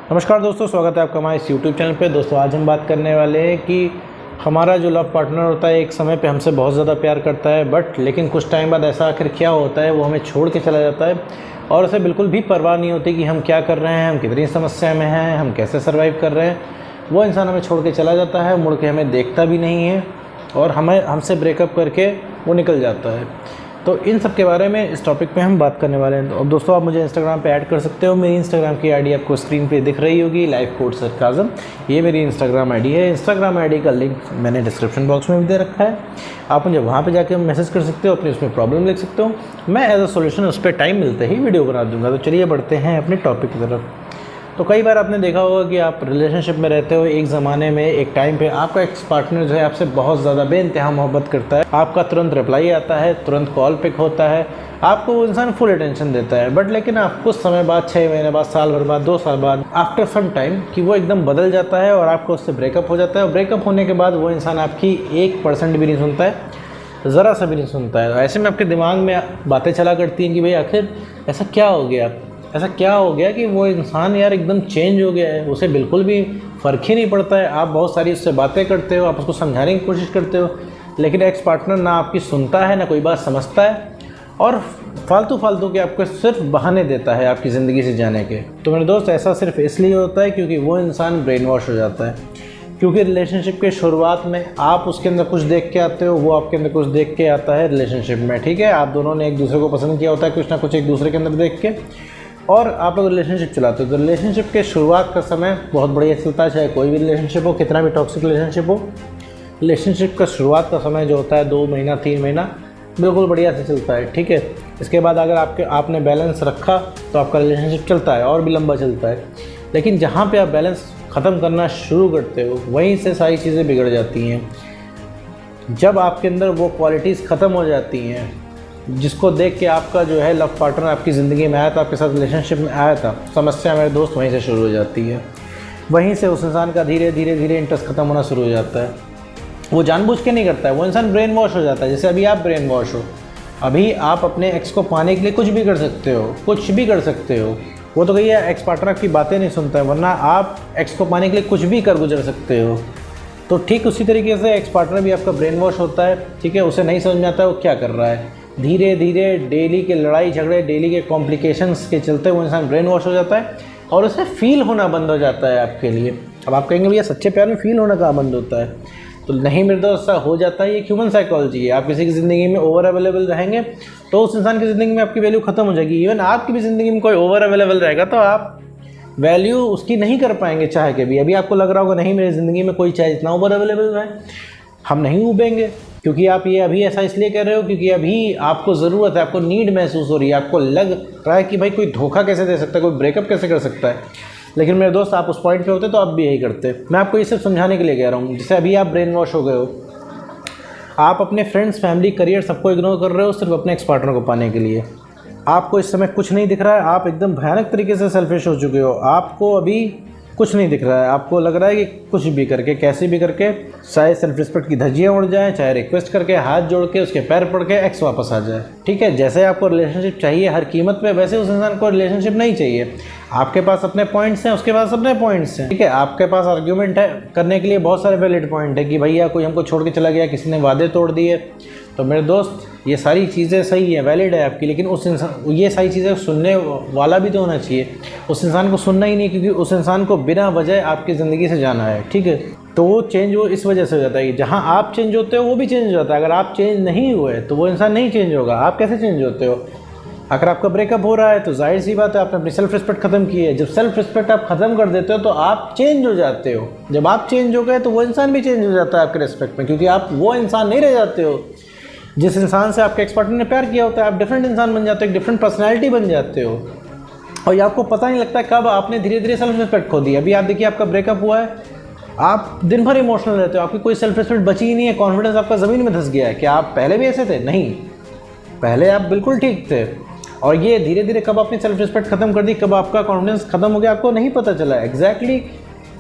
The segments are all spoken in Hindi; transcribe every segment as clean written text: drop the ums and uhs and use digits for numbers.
नमस्कार दोस्तों, स्वागत है आपका हमारे इस यूट्यूब चैनल पे। दोस्तों आज हम बात करने वाले हैं कि हमारा जो लव पार्टनर होता है एक समय पे हमसे बहुत ज़्यादा प्यार करता है, लेकिन कुछ टाइम बाद ऐसा आखिर क्या होता है, वो हमें छोड़ के चला जाता है और उसे बिल्कुल भी परवाह नहीं होती कि हम क्या कर रहे हैं, हम कितनी समस्या में हैं, हम कैसे सर्वाइव कर रहे हैं। वो इंसान हमें छोड़ के चला जाता है, मुड़ के हमें देखता भी नहीं है और हमसे ब्रेकअप करके वो निकल जाता है। तो इन सब के बारे में इस टॉपिक पे हम बात करने वाले हैं। तो अब दोस्तों आप मुझे इंस्टाग्राम पे ऐड कर सकते हो। मेरी इंस्टाग्राम की आईडी आपको स्क्रीन पे दिख रही होगी, लाइफ कोच सरकाज़म, ये मेरी इंस्टाग्राम आईडी है। इंस्टाग्राम आईडी का लिंक मैंने डिस्क्रिप्शन बॉक्स में भी दे रखा है, आप मुझे वहाँ पे जाके मैसेज कर सकते हो, अपनी उसमें प्रॉब्लम लिख सकते हो। मैं एज अ सोल्यूशन उस पर टाइम मिलते ही वीडियो बना दूँगा। तो चलिए बढ़ते हैं अपने टॉपिक की तरफ। तो कई बार आपने देखा होगा कि आप रिलेशनशिप में रहते हो, एक ज़माने में एक टाइम पे आपका एक्स पार्टनर जो है आपसे बहुत ज़्यादा बेइंतहा मोहब्बत करता है, आपका तुरंत रिप्लाई आता है, तुरंत कॉल पिक होता है, आपको वो इंसान फुल अटेंशन देता है। लेकिन आप कुछ समय बाद, 6 महीने बाद, साल भर बाद, 2 साल बाद, आफ्टर सम टाइम कि वो एकदम बदल जाता है और आपको उससे ब्रेकअप हो जाता है। और ब्रेकअप होने के बाद वो इंसान आपकी 1% भी नहीं सुनता है, ज़रा सा भी नहीं सुनता है। ऐसे में आपके दिमाग में बातें चला करती हैं कि भाई आखिर ऐसा क्या हो गया, ऐसा क्या हो गया कि वो इंसान यार एकदम चेंज हो गया है, उसे बिल्कुल भी फ़र्क ही नहीं पड़ता है। आप बहुत सारी उससे बातें करते हो, आप उसको समझाने की कोशिश करते हो, लेकिन एक्स पार्टनर ना आपकी सुनता है, ना कोई बात समझता है और फालतू के आपको सिर्फ बहाने देता है आपकी ज़िंदगी से जाने के। तो मेरे दोस्त, ऐसा सिर्फ इसलिए होता है क्योंकि वो इंसान ब्रेन वॉश हो जाता है। क्योंकि रिलेशनशिप के शुरुआत में आप उसके अंदर कुछ देख के आते हो, वो आपके अंदर कुछ देख के आता है रिलेशनशिप में, ठीक है। आप दोनों ने एक दूसरे को पसंद किया होता है, कुछ ना कुछ एक दूसरे के अंदर देख के, और आप लोग रिलेशनशिप चलाते हो। तो रिलेशनशिप के शुरुआत का समय बहुत बढ़िया चलता है, चाहे कोई भी रिलेशनशिप हो, कितना भी टॉक्सिक रिलेशनशिप हो। रिलेशनशिप का शुरुआत का समय जो होता है 2 महीना 3 महीना बिल्कुल बढ़िया से चलता है, ठीक है। इसके बाद अगर आपने बैलेंस रखा तो आपका रिलेशनशिप चलता है और भी लंबा चलता है। लेकिन जहाँ पे आप बैलेंस ख़त्म करना शुरू करते हो, वहीं से सारी चीज़ें बिगड़ जाती हैं। जब आपके अंदर वो क्वालिटीज़ ख़त्म हो जाती हैं जिसको देख के आपका जो है लव पार्टनर आपकी ज़िंदगी में आया था, आपके साथ रिलेशनशिप में आया था, समस्या मेरे दोस्त वहीं से शुरू हो जाती है। वहीं से उस इंसान का धीरे धीरे इंटरेस्ट ख़त्म होना शुरू हो जाता है। वो जानबूझ के नहीं करता है, वो इंसान ब्रेन वॉश हो जाता है। जैसे अभी आप ब्रेन वॉश हो, अभी आप अपने एक्स को पाने के लिए कुछ भी कर सकते हो, कुछ भी कर सकते हो। वो तो कहिए एक्स पार्टनर की बातें नहीं सुनता है, वरना आप एक्स को पाने के लिए कुछ भी कर गुजर सकते हो। तो ठीक उसी तरीके से एक्स पार्टनर भी आपका ब्रेन वॉश होता है, ठीक है। उसे नहीं समझ में आता है वो क्या कर रहा है। धीरे धीरे डेली के लड़ाई झगड़े, डेली के कॉम्प्लिकेशंस के चलते वो इंसान ब्रेन वॉश हो जाता है और उसे फील होना बंद हो जाता है आपके लिए। अब आप कहेंगे भैया सच्चे प्यार में फील होना कहाँ बंद होता है? तो नहीं मेरे दोस्त, ऐसा हो जाता है। ये ह्यूमन साइकोलॉजी है। आप किसी की ज़िंदगी में ओवर अवेलेबल रहेंगे तो उस इंसान की ज़िंदगी में आपकी वैल्यू ख़त्म हो जाएगी। इवन आपकी भी ज़िंदगी में कोई ओवर अवेलेबल रहेगा तो आप वैल्यू उसकी नहीं कर पाएंगे चाह के भी। अभी आपको लग रहा होगा नहीं मेरी ज़िंदगी में कोई चाहे इतना ओवर अवेलेबल रहे, हम नहीं उबेंगे। क्योंकि आप ये अभी ऐसा इसलिए कर रहे हो क्योंकि अभी आपको ज़रूरत है, आपको नीड महसूस हो रही है, आपको लग रहा है कि भाई कोई धोखा कैसे दे सकता है, कोई ब्रेकअप कैसे कर सकता है। लेकिन मेरे दोस्त, आप उस पॉइंट पे होते तो आप भी यही करते। मैं आपको ये सिर्फ समझाने के लिए कह रहा हूँ। जैसे अभी आप ब्रेन वॉश हो गए हो, आप अपने फ्रेंड्स, फैमिली, करियर सबको इग्नोर कर रहे हो सिर्फ अपने एक्स पार्टनर को पाने के लिए। आपको इस समय कुछ नहीं दिख रहा है, आप एकदम भयानक तरीके से सेल्फिश हो चुके हो। आपको अभी कुछ नहीं दिख रहा है, आपको लग रहा है कि कुछ भी करके, कैसे भी करके, चाहे सेल्फ रिस्पेक्ट की धज्जियाँ उड़ जाएं, चाहे रिक्वेस्ट करके, हाथ जोड़ के, उसके पैर पड़ के एक्स वापस आ जाए, ठीक है। जैसे आपको रिलेशनशिप चाहिए हर कीमत पे, वैसे उस इंसान को रिलेशनशिप नहीं चाहिए। आपके पास अपने पॉइंट्स हैं, उसके पास अपने पॉइंट्स हैं, ठीक है। आपके पास आर्ग्यूमेंट है करने के लिए बहुत सारे वैलिड पॉइंट है कि भैया कोई हमको छोड़ के चला गया, किसी ने वादे तोड़ दिए। तो मेरे दोस्त, ये सारी चीज़ें सही है, वैलिड है आपकी, लेकिन उस इंसान, ये सारी चीज़ें सुनने वाला भी तो होना चाहिए। उस इंसान को सुनना ही नहीं, क्योंकि उस इंसान को बिना वजह आपकी ज़िंदगी से जाना है, ठीक है। तो वो चेंज वो इस वजह से हो जाता है कि जहाँ आप चेंज होते हो वो भी चेंज हो जाता है। अगर आप चेंज नहीं हुए तो वो इंसान नहीं चेंज होगा। आप कैसे चेंज होते हो? अगर आपका ब्रेकअप हो रहा है तो जाहिर सी बात है आपने अपनी सेल्फ रिस्पेक्ट ख़त्म की है। जब सेल्फ रिस्पेक्ट आप ख़त्म कर देते हो तो आप चेंज हो जाते हो। जब आप चेंज हो गए तो वो इंसान भी चेंज हो जाता है आपके रिस्पेक्ट में, क्योंकि आप वो इंसान नहीं रह जाते हो जिस इंसान से आपके एक्स पार्टनर ने प्यार किया होता है। आप डिफरेंट इंसान बन जाते हो, एक डिफरेंट पर्सनैलिटी बन जाते हो और ये आपको पता नहीं लगता कब आपने धीरे धीरे सेल्फ रिस्पेक्ट खो दी। अभी आप देखिए, आपका ब्रेकअप हुआ है, आप दिन भर इमोशनल रहते हो, आपकी कोई सेल्फ रिस्पेक्ट बची ही नहीं है, कॉन्फिडेंस आपका ज़मीन में धंस गया है। क्या आप पहले भी ऐसे थे? नहीं, पहले आप बिल्कुल ठीक थे। और ये धीरे धीरे कब आपने सेल्फ रिस्पेक्ट ख़त्म कर दी, कब आपका कॉन्फिडेंस ख़त्म हो गया, आपको नहीं पता चला। एग्जैक्टली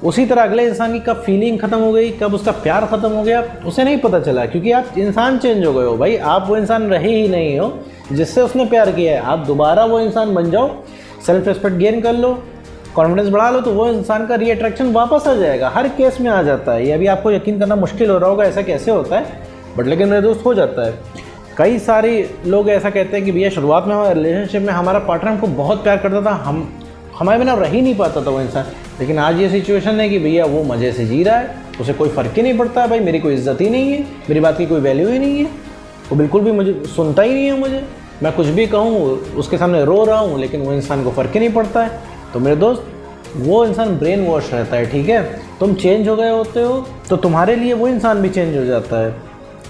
उसी तरह अगले इंसान की कब फीलिंग ख़त्म हो गई, कब उसका प्यार ख़त्म हो गया, उसे नहीं पता चला, क्योंकि आप इंसान चेंज हो गए हो। भाई आप वो इंसान रहे ही नहीं हो जिससे उसने प्यार किया है। आप दोबारा वो इंसान बन जाओ, सेल्फ रिस्पेक्ट गेन कर लो, कॉन्फिडेंस बढ़ा लो तो वो इंसान का रीअट्रैक्शन वापस आ जाएगा। हर केस में आ जाता है। ये अभी आपको यकीन करना मुश्किल हो रहा होगा ऐसा कैसे होता है, बट लेकिन मेरे दोस्त हो जाता है। कई सारे लोग ऐसा कहते हैं कि भैया शुरुआत में हमारे रिलेशनशिप में हमारा पार्टनर हमको बहुत प्यार करता था, हमारे बिना रह ही नहीं पाता था वो इंसान, लेकिन आज ये सिचुएशन है कि भैया वो मज़े से जी रहा है, उसे कोई फ़र्क ही नहीं पड़ता है, भाई मेरी कोई इज्जत ही नहीं है, मेरी बात की कोई वैल्यू ही नहीं है, वो बिल्कुल भी मुझे सुनता ही नहीं है। मुझे मैं कुछ भी कहूँ उसके सामने रो रहा हूँ, लेकिन वो इंसान को फ़र्क ही नहीं पड़ता है। तो मेरे दोस्त वो इंसान ब्रेन वॉश रहता है, ठीक है। तुम चेंज हो गए होते हो तो तुम्हारे लिए वो इंसान भी चेंज हो जाता है,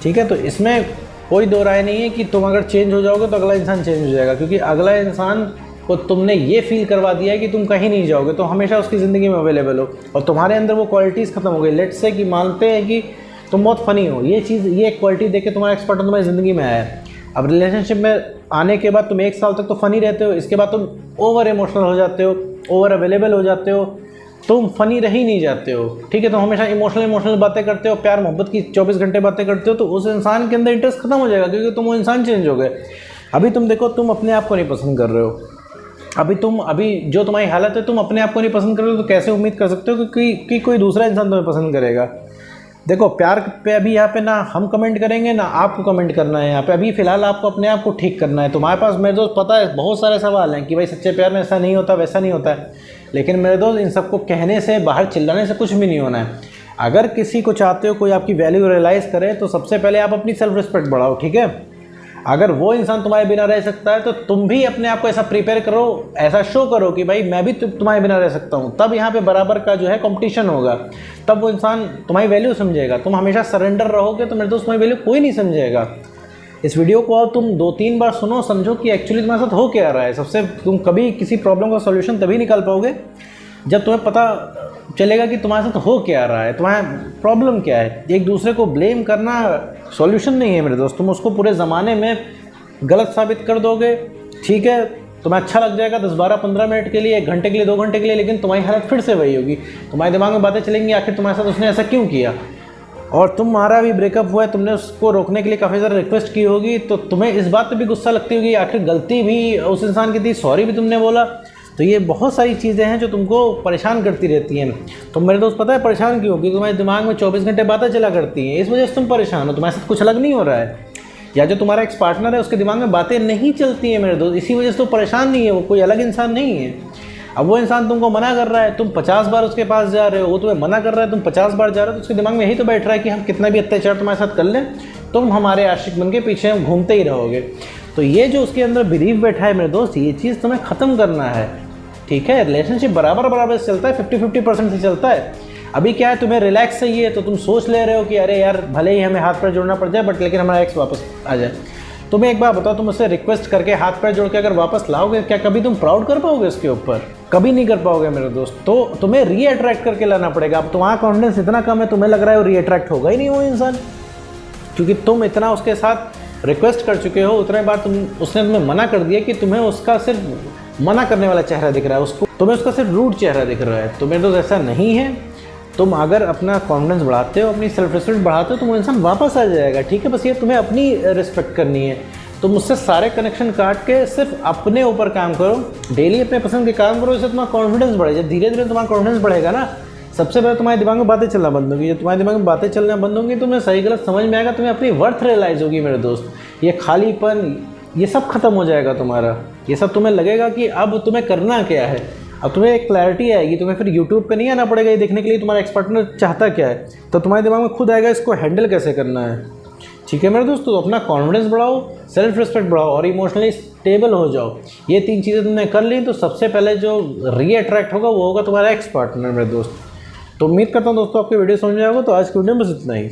ठीक है। तो इसमें कोई दो राय नहीं है कि तुम अगर चेंज हो जाओगे तो अगला इंसान चेंज हो जाएगा, क्योंकि अगला इंसान को तुमने ये फील करवा दिया है कि तुम कहीं नहीं जाओगे, तो हमेशा उसकी ज़िंदगी में अवेलेबल हो और तुम्हारे अंदर वो क्वालिटीज़ खत्म हो गई। लेट्स से कि मानते हैं कि तुम बहुत फ़नी हो, ये क्वालिटी देख के तुम्हारा एक्स पार्टनर तुम्हारी ज़िंदगी में आया है। अब रिलेशनशिप में आने के बाद तुम 1 साल तक तो फ़नी रहते हो, इसके बाद तुम ओवर इमोशनल हो जाते हो, ओवर अवेलेबल हो जाते हो, तुम फ़नी रह ही नहीं जाते हो, ठीक है। तो हमेशा इमोशनल बातें करते हो, प्यार मोहब्बत की 24 घंटे बातें करते हो, तो उस इंसान के अंदर इंटरेस्ट खत्म हो जाएगा, क्योंकि तुम वो इंसान चेंज हो गए। अभी तुम देखो, तुम अपने आप को नहीं पसंद कर रहे हो, अभी जो तुम्हारी हालत है, तुम अपने आप को नहीं पसंद कर रहे हो, तो कैसे उम्मीद कर सकते हो कि कोई दूसरा इंसान तुम्हें पसंद करेगा। देखो प्यार पे अभी यहाँ पे ना हम कमेंट करेंगे ना आपको कमेंट करना है यहाँ पे। अभी फ़िलहाल आपको अपने आप को ठीक करना है। तुम्हारे पास मेरे दोस्त पता है बहुत सारे सवाल हैं कि भाई सच्चे प्यार में ऐसा नहीं होता, वैसा नहीं होता है, लेकिन मेरे दोस्त इन सबको कहने से, बाहर चिल्लाने से कुछ भी नहीं होना है। अगर किसी को चाहते हो कोई आपकी वैल्यू रियलाइज़ करे तो सबसे पहले आप अपनी सेल्फ रिस्पेक्ट बढ़ाओ, ठीक है। अगर वो इंसान तुम्हारे बिना रह सकता है तो तुम भी अपने आप को ऐसा प्रिपेयर करो, ऐसा शो करो कि भाई मैं भी तुम्हारे बिना रह सकता हूँ। तब यहाँ पे बराबर का जो है कंपटीशन होगा, तब वो इंसान तुम्हारी वैल्यू समझेगा। तुम हमेशा सरेंडर रहोगे तो मेरे दोस्त तुम्हारी वैल्यू कोई नहीं समझेगा। इस वीडियो को तुम 2-3 बार सुनो, समझो कि एक्चुअली तुम्हारे साथ हो क्या रहा है। तुम कभी किसी प्रॉब्लम का सोल्यूशन तभी निकाल पाओगे जब तुम्हें पता चलेगा कि तुम्हारे साथ हो क्या रहा है, तुम्हारा प्रॉब्लम क्या है। एक दूसरे को ब्लेम करना सॉल्यूशन नहीं है मेरे दोस्त। तुम उसको पूरे ज़माने में गलत साबित कर दोगे, ठीक है, तुम्हें अच्छा लग जाएगा 10, 12, 15 मिनट के लिए, 1 घंटे के लिए, 2 घंटे के लिए, लेकिन तुम्हारी हालत फिर से वही होगी। तुम्हारे दिमाग में बातें चलेंगी आखिर तुम्हारे साथ उसने ऐसा क्यों किया। और तुम्हारा भी ब्रेकअप हुआ है, तुमने उसको रोकने के लिए काफ़ी ज़्यादा रिक्वेस्ट की होगी, तो तुम्हें इस बात पर भी गुस्सा लगती होगी आखिर गलती भी उस इंसान की थी, सॉरी भी तुमने बोला। तो ये बहुत सारी चीज़ें हैं जो तुमको परेशान करती रहती हैं। तो मेरे दोस्त पता है परेशान क्यों? क्योंकि तुम्हारे दिमाग में 24 घंटे बातें चला करती हैं, इस वजह से तुम परेशान हो। तुम्हारे साथ कुछ अलग नहीं हो रहा है, या जो तुम्हारा एक्स पार्टनर है उसके दिमाग में बातें नहीं चलती हैं मेरे दोस्त, इसी वजह से तो परेशान नहीं है। वो कोई अलग इंसान नहीं है। अब वो इंसान तुमको मना कर रहा है, तुम 50 बार उसके पास जा रहे हो, वो तुम्हें मना कर रहा है, तुम 50 बार जा रहे हो, तो उसके दिमाग में यही तो बैठ रहा है कि हम कितना भी अत्याचार तुम्हारे साथ कर लें, तुम हमारे आशिक बन के पीछे घूमते ही रहोगे। तो ये जो उसके अंदर बिलीव बैठा है मेरे दोस्त, ये चीज़ तुम्हें ख़त्म करना है, ठीक है। रिलेशनशिप बराबर से चलता है, 50-50% से चलता है। अभी क्या है, तुम्हें रिलैक्स चाहिए है तो तुम सोच ले रहे हो कि अरे यार भले ही हमें हाथ पैर जोड़ना पड़ जाए, बट लेकिन हमारा एक्स वापस आ जाए। तुम्हें एक बार बताओ, तुम उससे रिक्वेस्ट करके हाथ पैर जोड़ के अगर वापस लाओगे, क्या कभी तुम प्राउड कर पाओगे उसके ऊपर? कभी नहीं कर पाओगे मेरे दोस्त। तो तुम्हें रीअट्रैक्ट करके लाना पड़ेगा। अब तुम्हारा कॉन्फिडेंस इतना कम है, तुम्हें लग रहा है वो रीअट्रैक्ट होगा ही नहीं वो इंसान, क्योंकि तुम इतना उसके साथ रिक्वेस्ट कर चुके हो, उतने बार उसने तुम्हें मना कर दिया कि तुम्हें उसका सिर्फ मना करने वाला चेहरा दिख रहा है, तुम्हें उसका सिर्फ रूड चेहरा दिख रहा है। तो मेरे दोस्त ऐसा नहीं है। तुम अगर अपना कॉन्फिडेंस बढ़ाते हो, अपनी सेल्फ रिस्पेक्ट बढ़ाते हो, तो वो इंसान वापस आ जाएगा, ठीक है। बस ये तुम्हें अपनी रिस्पेक्ट करनी है। तुम उससे सारे कनेक्शन काट के सिर्फ अपने ऊपर काम करो, डेली अपने पसंद के काम करो, इससे तुम्हारा कॉन्फिडेंस बढ़ेगा। धीरे धीरे तुम्हारा कॉन्फिडेंस बढ़ेगा ना, सबसे पहले तुम्हारे दिमाग में बातें चलना बंद होगी। जब तुम्हारे दिमाग में बातें चलना बंद होंगी, तुम्हें सही गलत समझ में आएगा, तुम्हें अपनी वर्थ रियलाइज़ होगी मेरे दोस्त। ये खालीपन, ये सब खत्म हो जाएगा तुम्हारा। ये सब तुम्हें लगेगा कि अब तुम्हें करना क्या है। अब तुम्हें एक क्लैरिटी आएगी। तुम्हें फिर यूट्यूब पे नहीं आना पड़ेगा ये देखने के लिए तुम्हारा एक्स पार्टनर चाहता क्या है। तो तुम्हारे दिमाग में खुद आएगा इसको हैंडल कैसे करना है, ठीक है मेरे दोस्तों। तो अपना कॉन्फिडेंस बढ़ाओ, सेल्फ रिस्पेक्ट बढ़ाओ और इमोशनली स्टेबल हो जाओ। ये 3 चीज़ें तुमने कर ली तो सबसे पहले जो रीअट्रैक्ट होगा वो होगा तुम्हारा एक्स पार्टनर मेरे दोस्त। तो उम्मीद करता हूँ दोस्तों आपकी वीडियो समझ में आएगा। तो आज की वीडियो में बस इतना ही।